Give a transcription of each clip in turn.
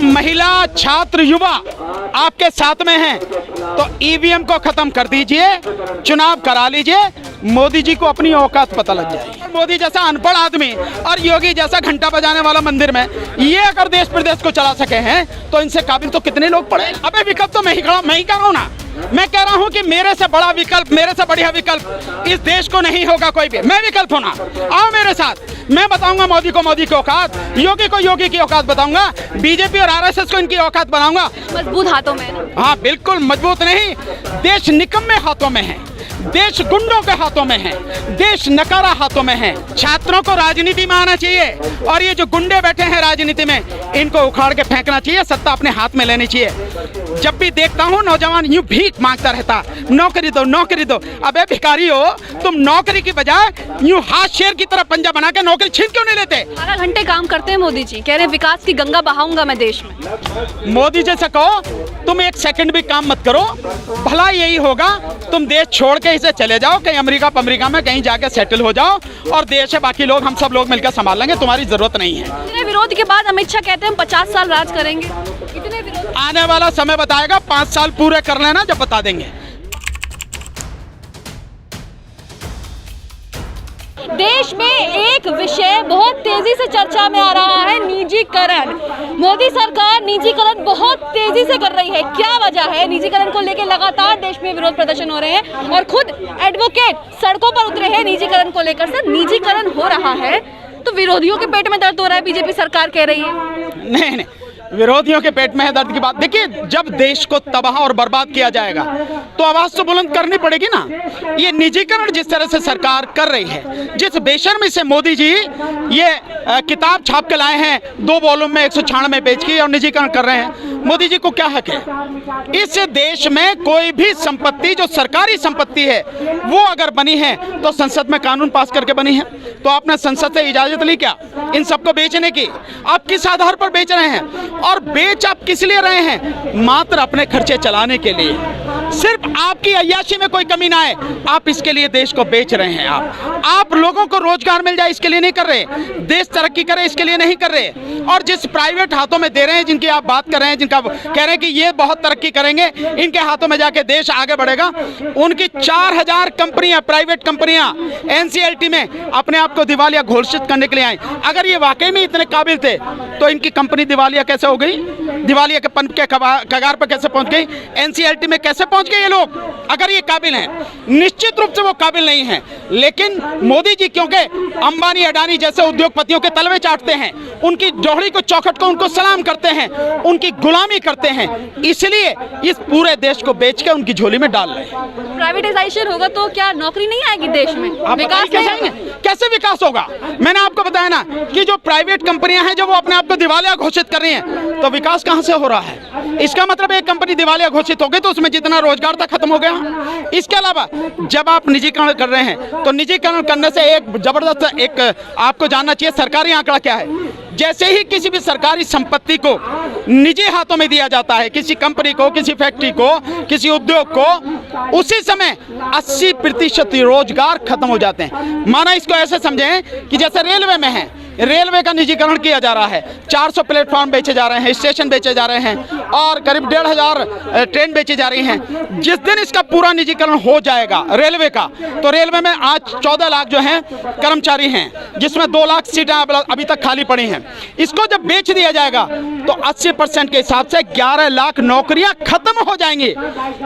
महिला छात्र युवा आपके साथ में हैं तो ईवीएम को खत्म कर दीजिए, चुनाव करा लीजिए, मोदी जी को अपनी औकात पता लग जाएगी। मोदी जैसा अनपढ़ आदमी और योगी जैसा घंटा बजाने वाला मंदिर में ये अगर देश प्रदेश को चला सके हैं तो इनसे काबिल तो कितने लोग पड़े। अबे विकल्प तो मैं ही कर रहा हूँ ना। मैं कह रहा हूं कि मेरे से बड़ा विकल्प, मेरे से बढ़िया विकल्प इस देश को नहीं होगा कोई भी। मैं विकल्प होना, आओ मेरे साथ। मैं बताऊंगा मोदी को मोदी की औकात, योगी को योगी की औकात बताऊंगा, बीजेपी और आरएसएस को इनकी औकात बनाऊंगा। मजबूत हाथों में है। हाँ बिल्कुल मजबूत नहीं, देश निकम्मे हाथों में है, देश गुंडों के हाथों में है, देश नकारा हाथों में है। छात्रों को राजनीति में आना चाहिए और ये जो गुंडे बैठे हैं राजनीति में इनको उखाड़ के फेंकना चाहिए, सत्ता अपने हाथ में लेनी चाहिए। जब भी देखता हूँ नौजवान यूं भीख मांगता रहता, नौकरी दो नौकरी दो। अबे भिखारी हो तुम, नौकरी की बजाय यूं हाथ शेर की तरह पंजा बना के नौकरी छीन क्यों नहीं लेते? 12 घंटे काम करते हैं मोदी जी, कह रहे हैं विकास की गंगा बहाऊंगा मैं देश में। मोदी जी से कहो तुम एक सेकंड भी काम मत करो, भला यही होगा तुम देश छोड़ के इसे चले जाओ, कहीं अमेरिका में कहीं जाके सेटल हो जाओ और देश है बाकी लोग हम सब लोग मिलकर संभाल लेंगे, तुम्हारी जरूरत नहीं है। इतने विरोध के बाद अमित शाह कहते हैं हम 50 साल राज करेंगे। इतने विरोध आने वाला समय बताएगा, 5 साल पूरे कर लेना जब बता देंगे। देश में एक विषय बहुत तेजी से चर्चा में आ रहा है, निजीकरण। मोदी सरकार निजीकरण बहुत तेजी से कर रही है, क्या वजह है? निजीकरण को लेकर लगातार देश में विरोध प्रदर्शन हो रहे हैं और खुद एडवोकेट सड़कों पर उतरे हैं निजीकरण को लेकर। सर निजीकरण हो रहा है तो विरोधियों के पेट में दर्द हो रहा है, बीजेपी सरकार कह रही है। नहीं, विरोधियों के पेट में है दर्द की बात। देखिए जब देश को तबाह और बर्बाद किया जाएगा तो आवाज तो बुलंद करनी पड़ेगी ना। ये निजीकरण जिस तरह से सरकार कर रही है, जिस बेशर्मी से मोदी जी ये किताब छाप के लाए हैं 2 वॉल्यूम में 196 पेज की और निजीकरण कर रहे हैं, मोदी जी को क्या हक है? इस देश में कोई भी संपत्ति जो सरकारी संपत्ति है वो अगर बनी है तो संसद में कानून पास करके बनी है, तो आपने संसद से इजाजत ली क्या इन सबको बेचने की? आप किस आधार पर बेच रहे हैं? और बेच आप किस लिए रहे हैं? मात्र अपने खर्चे चलाने के लिए। सिर्फ आपकी अय्याशी में कोई कमी ना आए, आप इसके लिए देश को बेच रहे हैं। आप लोगों को रोजगार मिल जाए इसके लिए नहीं कर रहे, देश तरक्की करे इसके लिए नहीं कर रहे। और जिस प्राइवेट हाथों में दे रहे हैं, जिनकी आप बात कर रहे हैं, जिनका कह रहे हैं कि ये बहुत तरक्की करेंगे, इनके हाथों में जाके देश आगे बढ़ेगा, उनकी 4000 कंपनियां, प्राइवेट कंपनियां एनसीएलटी में अपने आप को दिवालिया घोषित करने के लिए आई। अगर ये वाकई में इतने काबिल थे तो इनकी कंपनी दिवालिया कैसे हो गई? दिवालिया के पंप के कगार पर कैसे पहुंच गई? एनसीएलटी में कैसे पहुंच गए ये लोग? अगर ये काबिल हैं, निश्चित रूप से वो काबिल नहीं हैं, लेकिन मोदी जी क्योंकि अंबानी अडानी जैसे उद्योगपतियों के तलवे चाटते हैं, उनकी जोहड़ी को चौखट को उनको सलाम करते हैं, उनकी गुलामी करते हैं, इसलिए इस पूरे देश को बेच के उनकी झोली में डाल रहे हैं। प्राइवेटाइजेशन होगा तो क्या नौकरी नहीं आएगी देश में? विकास कैसे विकास होगा? मैंने आपको बताया ना कि जो प्राइवेट कंपनियां हैं जो वो अपने आप को दिवालिया घोषित कर रही हैं, तो विकास कहां से हो रहा है? इसका मतलब एक कंपनी दिवालिया घोषित हो गई तो उसमें जितना रोजगार था खत्म हो गया। इसके अलावा जब आप निजीकरण कर रहे हैं तो निजीकरण करने से एक जबरदस्त एक आपको जानना चाहिए सरकारी आंकड़ा क्या है। जैसे ही किसी भी सरकारी संपत्ति को निजी हाथों में दिया जाता है, किसी कंपनी को, किसी फैक्ट्री को, किसी उद्योग को, उसी समय 80% रोजगार खत्म हो जाते हैं। माना इसको ऐसे समझें कि जैसे रेलवे में है, रेलवे का निजीकरण किया जा रहा है, 400 प्लेटफॉर्म बेचे जा रहे हैं, स्टेशन बेचे जा रहे हैं और करीब 1500 ट्रेन बेची जा रही हैं। जिस दिन इसका पूरा निजीकरण हो जाएगा रेलवे का, तो रेलवे में आज 14 लाख जो हैं कर्मचारी हैं, जिसमें 2 लाख सीटें अभी तक खाली पड़ी हैं। इसको जब बेच दिया जाएगा तो 80% के हिसाब से 11 लाख नौकरियां खत्म हो जाएंगी।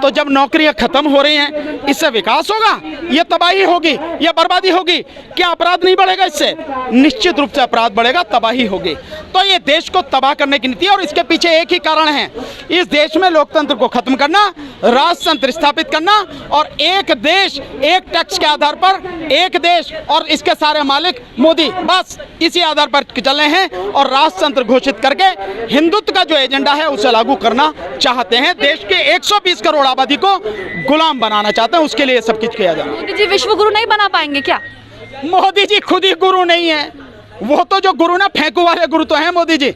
तो जब नौकरियां खत्म हो रही हैं, इससे विकास होगा? यह तबाही होगी, यह बर्बादी होगी। क्या अपराध नहीं बढ़ेगा इससे? निश्चित रूप से अपराध बढ़ेगा, तबाही होगी। तो ये देश को तबाह करने की नीति है और इसके पीछे एक ही कारण है, इस देश में लोकतंत्र को खत्म करना, राजतंत्र स्थापित करना और एक देश एक टैक्स के आधार पर, एक देश और इसके सारे मालिक मोदी, बस इसी आधार पर चल रहे हैं और राजतंत्र घोषित करके हिंदुत्व का जो एजेंडा है उसे लागू करना चाहते हैं। देश के 120 करोड़ आबादी को गुलाम बनाना चाहते हैं, उसके लिए सब कुछ किया जा रहा है। मोदी जी विश्व गुरु नहीं बना पाएंगे क्या? मोदी जी खुद ही गुरु नहीं है, वो तो जो गुरु ना फेंकू वाले गुरु तो हैं मोदी जी।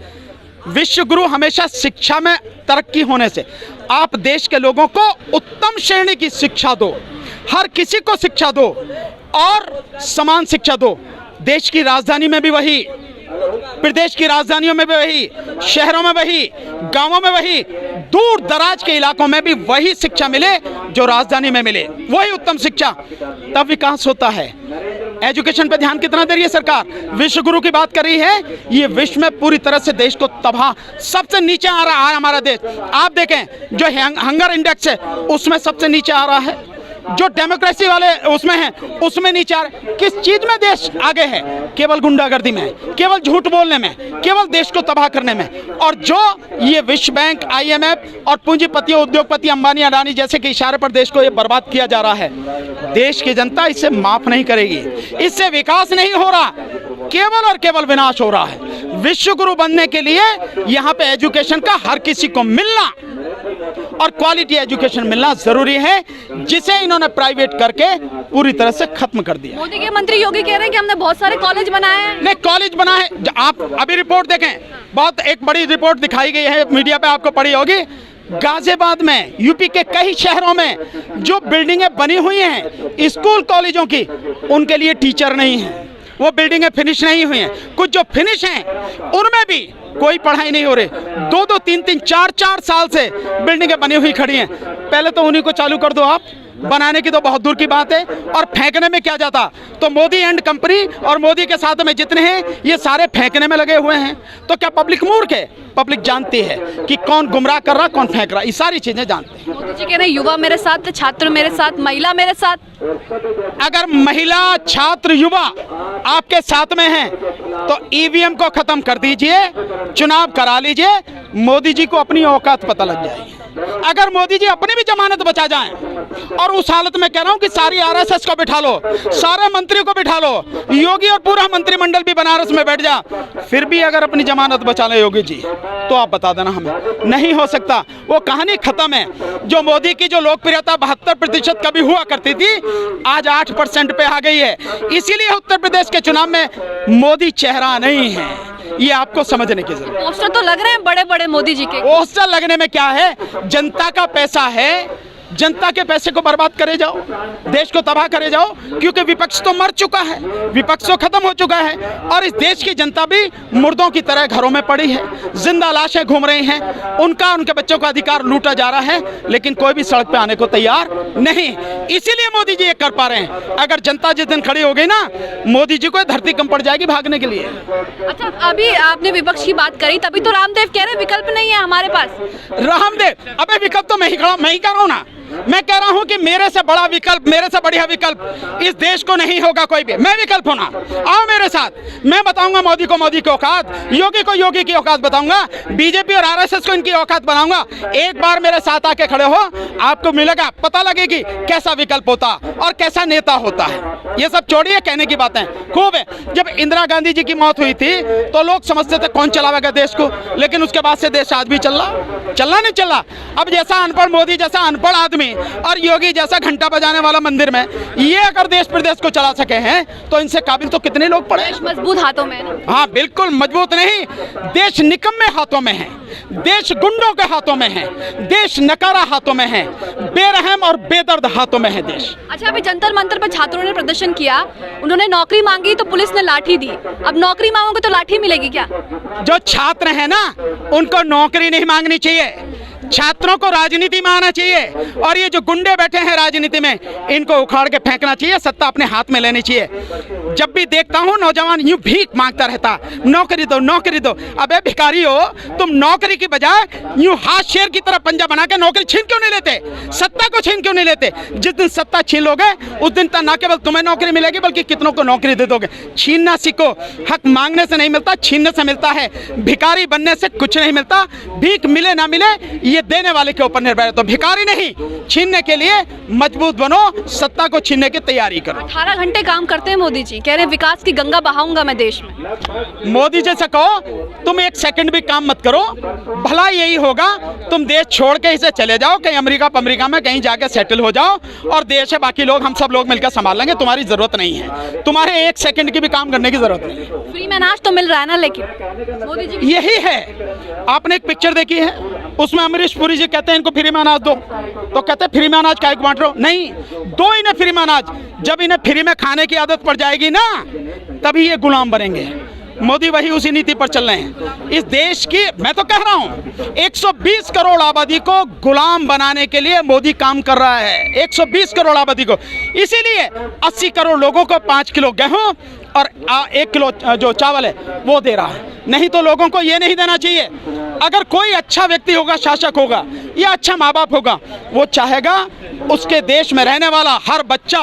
विश्व गुरु हमेशा शिक्षा में तरक्की होने से, आप देश के लोगों को उत्तम श्रेणी की शिक्षा दो, हर किसी को शिक्षा दो और समान शिक्षा दो। देश की राजधानी में भी वही, प्रदेश की राजधानियों में भी वही, शहरों में वही, गांवों में वही, दूर दराज के इलाकों में भी वही शिक्षा मिले जो राजधानी में मिले, वही उत्तम शिक्षा, तब विकास होता है। एजुकेशन पे ध्यान कितना दे रही है सरकार? विश्व गुरु की बात कर रही है, ये विश्व में पूरी तरह से देश को तबाह, सबसे नीचे आ रहा है हमारा देश। आप देखें जो हंगर इंडेक्स है उसमें सबसे नीचे आ रहा है, जो डेमोक्रेसी वाले उसमें है उसमें नीचे आ रहा है। किस चीज में देश आगे है? केवल गुंडागर्दी में, केवल झूठ बोलने में, केवल देश को तबाह करने में। और जो ये विश्व बैंक, IMF और पूंजीपतियों, उद्योगपति अंबानी अडानी जैसे के इशारे पर देश को ये बर्बाद किया जा रहा है, देश की जनता इसे माफ नहीं करेगी। इससे विकास नहीं हो रहा, केवल और केवल विनाश हो रहा है। विश्व गुरु बनने के लिए यहाँ पे एजुकेशन का हर किसी को मिलना और क्वालिटी एजुकेशन मिलना जरूरी है, जिसे इन्होंने प्राइवेट करके पूरी तरह से खत्म कर दिया। मोदी के मंत्री योगी कह रहे हैं कि हमने बहुत सारे कॉलेज बनाए हैं। नहीं, कॉलेज बना है, आप अभी रिपोर्ट देखें, बहुत एक बड़ी रिपोर्ट दिखाई गई है मीडिया पे, आपको पड़ी होगी। गाजियाबाद में, यूपी के कई शहरों में जो बिल्डिंगें बनी हुई हैं स्कूल कॉलेजों की, उनके लिए टीचर नहीं है, वो बिल्डिंगें फिनिश नहीं हुई हैं। कुछ जो फिनिश हैं उनमें भी कोई पढ़ाई नहीं हो रही, 2-2, 3-3, 4-4 साल से बिल्डिंगें बनी हुई खड़ी हैं। पहले तो उन्हीं को चालू कर दो आप, बनाने की तो बहुत दूर की बात है। और फेंकने में क्या जाता? तो मोदी एंड कंपनी और मोदी के साथ में जितने हैं ये सारे फेंकने में लगे हुए हैं। तो क्या पब्लिक मूर्ख है? पब्लिक जानती है कि कौन गुमराह कर रहा, कौन फेंक रहा, ये सारी चीजें जानते हैं। मोदी जी कह रहे हैं युवा मेरे साथ, छात्र मेरे साथ, महिला मेरे साथ। अगर महिला, छात्र, युवा आपके साथ में हैं तो EVM को खत्म कर दीजिए, चुनाव करा लीजिए, मोदी जी को अपनी औकात पता लग जाएगी। अगर मोदी जी अपनी भी जमानत बचा जाएं, और उस हालत में कह रहा हूं कि सारी RSS को बिठा लो, सारे मंत्री को बिठा लो, योगी और पूरा मंत्रिमंडल भी बनारस में बैठ जा, फिर भी अगर अपनी जमानत बचा ले योगी जी, तो आप बता देना हमें, नहीं हो सकता। वो कहानी खत्म है। जो मोदी की जो लोकप्रियता 72% कभी हुआ करती थी, आज 8% पे आ गई है। इसीलिए उत्तर प्रदेश के चुनाव में मोदी चेहरा नहीं है, ये आपको समझने की जरूरत है। पोस्टर तो लग रहे हैं बड़े बड़े मोदी जी के। पोस्टर लगने में क्या है? जनता का पैसा है, जनता के पैसे को बर्बाद करे जाओ, देश को तबाह करे जाओ, क्योंकि विपक्ष तो मर चुका है, विपक्ष तो खत्म हो चुका है, और इस देश की जनता भी मुर्दों की तरह घरों में पड़ी है, जिंदा लाशें घूम रही हैं, उनका, उनके बच्चों का अधिकार लूटा जा रहा है, लेकिन कोई भी सड़क पे आने को तैयार नहीं। इसीलिए मोदी जी ये कर पा रहे हैं। अगर जनता जिस दिन खड़ी हो गई ना, मोदी जी को धरती कम पड़ जाएगी भागने के लिए। अच्छा, अभी आपने विपक्ष की बात करी, तभी तो रामदेव कह रहे हैं विकल्प नहीं है हमारे पास। रामदेव, अबे विकल्प तो मैं ही कर रहा हूं ना। मैं कह रहा हूं कि मेरे से बड़ा विकल्प, मेरे से बढ़िया विकल्प इस देश को नहीं होगा कोई भी। मैं विकल्प होना, आओ मेरे साथ, मैं बताऊंगा मोदी को मोदी की औकात, योगी को योगी की औकात बताऊंगा, बीजेपी और RSS को इनकी औकात बनाऊंगा। एक बार मेरे साथ आके खड़े हो, आपको मिलेगा, पता लगेगी कैसा विकल्प होता और कैसा नेता होता है। ये सब छोड़िए, कहने की बातें खूब है। जब इंदिरा गांधी जी की मौत हुई थी तो लोग समझते थे कौन चलावेगा देश को, लेकिन उसके बाद से देश आज भी चला नहीं चला। अब जैसा अनपढ़ मोदी जैसा अनपढ़ आदमी और योगी जैसा घंटा बजाने वाला मंदिर में, ये अगर देश प्रदेश को चला सके हैं तो इनसे काबिल तो कितने लोग पड़े। देश मजबूत हाथों में है ना? हाँ बिल्कुल मजबूत नहीं, देश निकम्मे हाथों में है, देश गुंडों के हाथों में है, देश नकारा हाथों में है, बेरहम और बेदर्द हाथों में है देश। अच्छा, अभी जंतर मंतर पर छात्रों ने प्रदर्शन किया, उन्होंने नौकरी मांगी तो पुलिस ने लाठी दी। अब नौकरी मांगोगे तो लाठी मिलेगी क्या? जो छात्र है ना, उनको नौकरी नहीं मांगनी चाहिए, छात्रों को राजनीति में आना चाहिए, और ये जो गुंडे बैठे हैं राजनीति में, इनको उखाड़ के फेंकना चाहिए, सत्ता अपने हाथ में लेनी चाहिए। जब भी देखता हूँ नौजवान यूं भीख मांगता रहता, नौकरी दो नौकरी दो। अबे भिखारी हो तुम, नौकरी की बजाय यूं हाथ शेर की तरह पंजा बना के नौकरी छीन क्यों नहीं लेते, सत्ता को छीन क्यों नहीं लेते? जिस दिन सत्ता छीन लोगे उस दिन तक ना केवल तुम्हें नौकरी मिलेगी बल्कि कितनों को नौकरी दे दोगे। छीनना सीखो, हक मांगने से नहीं मिलता, छीनने से मिलता है। भिखारी बनने से कुछ नहीं मिलता, भीख मिले ना मिले ये देने वाले के ऊपर निर्भर है। तो भिखारी नहीं, छीनने के लिए मजबूत बनो, सत्ता को छीनने की तैयारी करो। 18 घंटे काम करते हैं मोदी जी, कह रहे हैं विकास की गंगा बहाऊंगा मैं देश में। मोदी जैसा कहो, तुम एक सेकंड भी काम मत करो, भला यही होगा तुम देश छोड़ के इसे चले जाओ, कहीं अमेरिका में कहीं जाके सेटल हो जाओ, और देश है बाकी लोग, हम सब लोग मिलकर संभाल लेंगे, तुम्हारी जरूरत नहीं है, तुम्हारे एक सेकंड की भी काम करने की जरूरत नहीं है। फ्री में अनाज तो मिल रहा है ना, लेकिन मोदी जी यही है। आपने एक पिक्चर देखी है, उसमें अमरीश पुरी जी कहते हैं इनको फ्री में अनाज दो, तो कहते हैं फ्री में अनाज काहे को बांट रहे हो? नहीं, दो इन्हें फ्री में अनाज, जब इन्हें फ्री में खाने की आदत पड़ जाएगी ना, तभी ये गुलाम बनेंगे। मोदी वही उसी नीति पर चल रहे हैं। इस देश की, मैं तो कह रहा हूं, 120 करोड़ आबादी को गुलाम बनाने के लिए मोदी काम कर रहा है। 120 करोड़ आबादी को, इसीलिए 80 करोड़ लोगों को 5 किलो गेहूं और 1 किलो जो चावल है वो दे रहा है। नहीं तो लोगों को ये नहीं देना चाहिए। अगर कोई अच्छा व्यक्ति होगा, शासक होगा या अच्छा माँ बाप होगा, वो चाहेगा उसके देश में रहने वाला हर बच्चा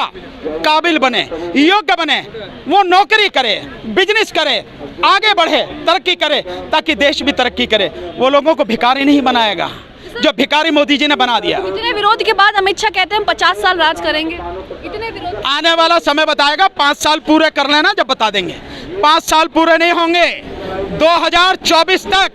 काबिल बने, योग्य बने, वो नौकरी करे, बिजनेस करे, आगे बढ़े, तरक्की करे, ताकि देश भी तरक्की करे। वो लोगों को भिखारी नहीं बनाएगा जो भिखारी मोदी जी ने बना दिया। इतने विरोध के बाद अमित शाह कहते हैं 50 साल राज करेंगे। इतने विरोध, आने वाला समय बताएगा। 5 साल पूरे कर लेना, जब बता देंगे। 5 साल पूरे नहीं होंगे। 2024 तक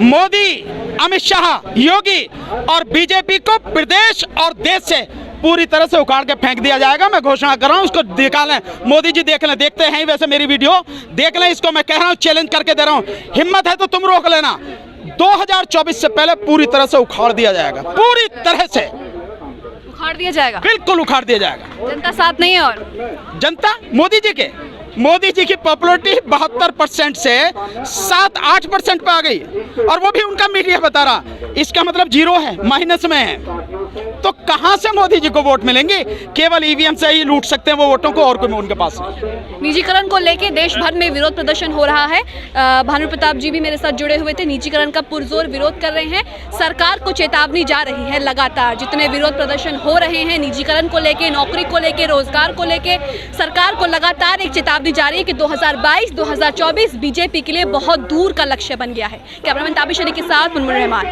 मोदी, अमित शाह, योगी और बीजेपी को प्रदेश और देश से पूरी तरह से उखाड़ के फेंक दिया जाएगा। मैं घोषणा कर रहा हूं, उसको दिखा लें मोदी जी, देख लें। देखते हैं वैसे मेरी वीडियो, देख लें इसको। मैं कह रहा हूं, चैलेंज करके दे रहा हूं, हिम्मत है तो तुम रोक लेना। 2024 से पहले पूरी तरह से उखाड़ दिया जाएगा, पूरी तरह से उखाड़ दिया जाएगा, बिल्कुल उखाड़ दिया जाएगा। जनता साथ नहीं है। और जनता मोदी जी की पॉपुलरिटी 72% से 7-8% पे आ गई, और वो भी उनका मीडिया बता रहा। इसका मतलब जीरो है, माइनस में है। तो कहां से मोदी जी को वोट मिलेंगे? केवल ईवीएम से ही लूट सकते हैं वो वोटों को, और कोई उनके पास नहीं। निजीकरण को लेके देश भर में विरोध प्रदर्शन हो रहा है। भानु प्रताप जी भी मेरे साथ जुड़े हुए थे, निजीकरण का पुरजोर विरोध कर रहे हैं। सरकार को चेतावनी जा रही है लगातार। जितने विरोध प्रदर्शन हो रहे हैं निजीकरण को लेके, नौकरी को लेके, रोजगार को लेके, सरकार को लगातार एक चेतावनी जारी है कि 2022-2024 बीजेपी के लिए बहुत दूर का लक्ष्य बन गया है। कैमरामैन ताबिश अली के साथ मुनमुन रहमान।